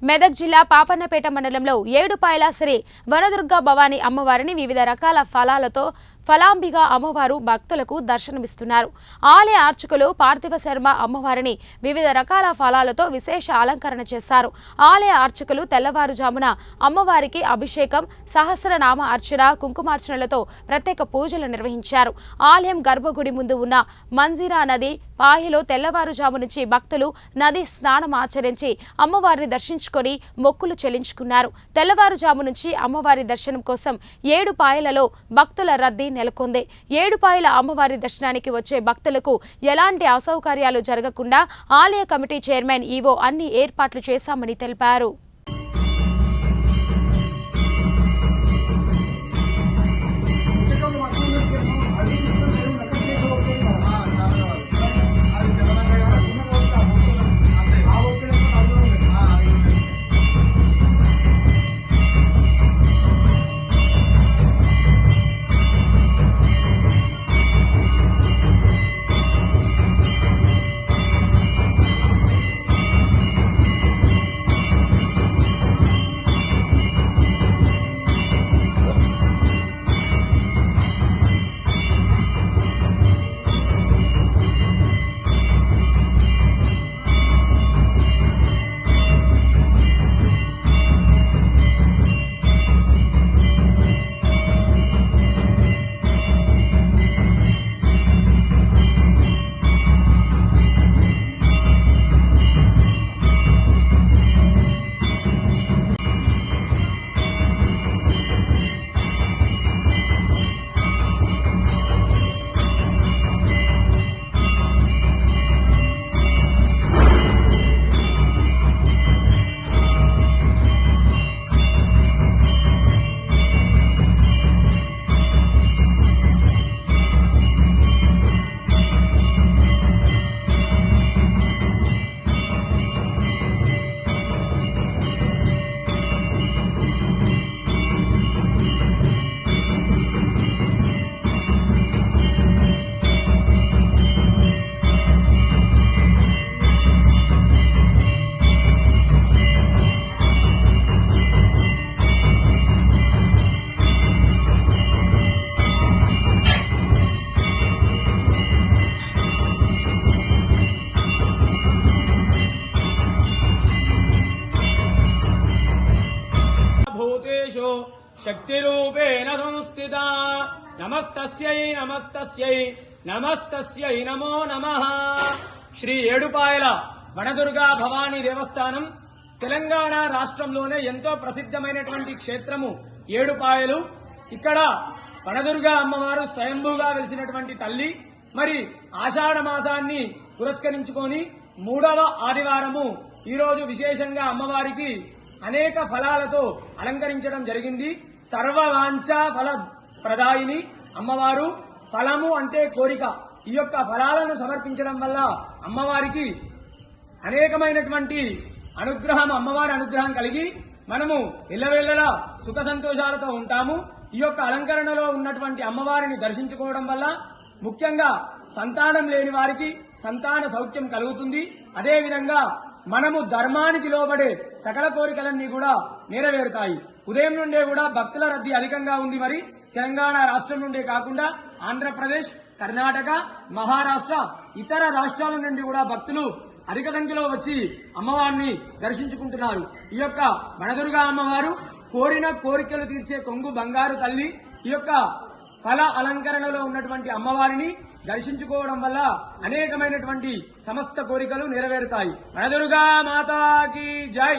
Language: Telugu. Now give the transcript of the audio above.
మెదక్ జిల్లా పాపన్నపేట మండలంలో ఏడుపాయల శ్రీ వనదుర్గా భవానీ అమ్మవారిని వివిధ రకాల ఫలాలతో ఫలాంబిగా అమ్మవారు భక్తులకు దర్శనమిస్తున్నారు. ఆలయ అర్చకులు పార్థివ శర్మ అమ్మవారిని వివిధ రకాల ఫలాలతో విశేష అలంకరణ చేశారు. ఆలయ అర్చకులు తెల్లవారుజామున అమ్మవారికి అభిషేకం, సహస్రనామ అర్చన, కుంకుమార్చనలతో ప్రత్యేక పూజలు నిర్వహించారు. ఆలయం గర్భగుడి ముందు ఉన్న మంజీరా నది పాహిలో తెల్లవారుజాము నుంచి భక్తులు నది స్నానం ఆచరించి అమ్మవారిని దర్శించుకొని మొక్కులు చెల్లించుకున్నారు. తెల్లవారుజాము నుంచి అమ్మవారి దర్శనం కోసం ఏడుపాయలలో భక్తుల రద్దీ నెలకొంది. ఏడుపాయల అమ్మవారి దర్శనానికి వచ్చే భక్తులకు ఎలాంటి అసౌకర్యాలు జరగకుండా ఆలయ కమిటీ చైర్మన్ ఈవో అన్ని ఏర్పాట్లు చేశామని తెలిపారు. शक्तिरूपेण संस्थिता नमस्तस्यै नमस्तस्यै नमस्तस्यै नमो नमः। శ్రీ ఏడుపాయల వనదుర్గా భవానీ దేవస్థానం తెలంగాణ రాష్ట్రంలోనే ఎంతో ప్రసిద్ధమైనటువంటి క్షేత్రము ఏడుపాయలు. ఇక్కడ వనదుర్గా అమ్మవారు స్వయంభూగా వెలిసినటువంటి తల్లి. మరి ఆషాఢ మాసాన్ని పురస్కరించుకొని 3వ ఆదివారము ఈరోజు విశేషంగా అమ్మవారికి అనేక ఫలాలతో అలంకరించడం జరిగింది. సర్వవాంఛా ఫల ప్రదాయిని అమ్మవారు. ఫలము అంటే కోరిక. ఈ యొక్క ఫలాలను సమర్పించడం వల్ల అమ్మవారికి అనేకమైనటువంటి అమ్మవారి అనుగ్రహం కలిగి మనము ఎల్లవేళలా సుఖ సంతోషాలతో ఉంటాము. ఈ యొక్క అలంకరణలో ఉన్నటువంటి అమ్మవారిని దర్శించుకోవడం వల్ల ముఖ్యంగా సంతానం లేని వారికి సంతాన సౌఖ్యం కలుగుతుంది. అదేవిధంగా మనము ధర్మానికి లోబడే సకల కోరికలన్నీ కూడా నెరవేరుతాయి. ఉదయం నుండే కూడా భక్తుల రద్దీ అధికంగా ఉంది. మరి తెలంగాణ రాష్ట్రం నుండే కాకుండా ఆంధ్రప్రదేశ్, కర్ణాటక, మహారాష్ట్ర, ఇతర రాష్ట్రాల నుండి కూడా భక్తులు అధిక సంఖ్యలో వచ్చి అమ్మవారిని దర్శించుకుంటున్నారు. ఈ యొక్క వనదుర్గా అమ్మవారు కోరిన కోరికలు తీర్చే కొంగు బంగారు తల్లి. ఈ యొక్క ఫల అలంకరణలో ఉన్నటువంటి అమ్మవారిని దర్శించుకోవడం వల్ల అనేకమైనటువంటి సమస్త కోరికలు నెరవేరుతాయి. వనదుర్గా మాతాకి జై.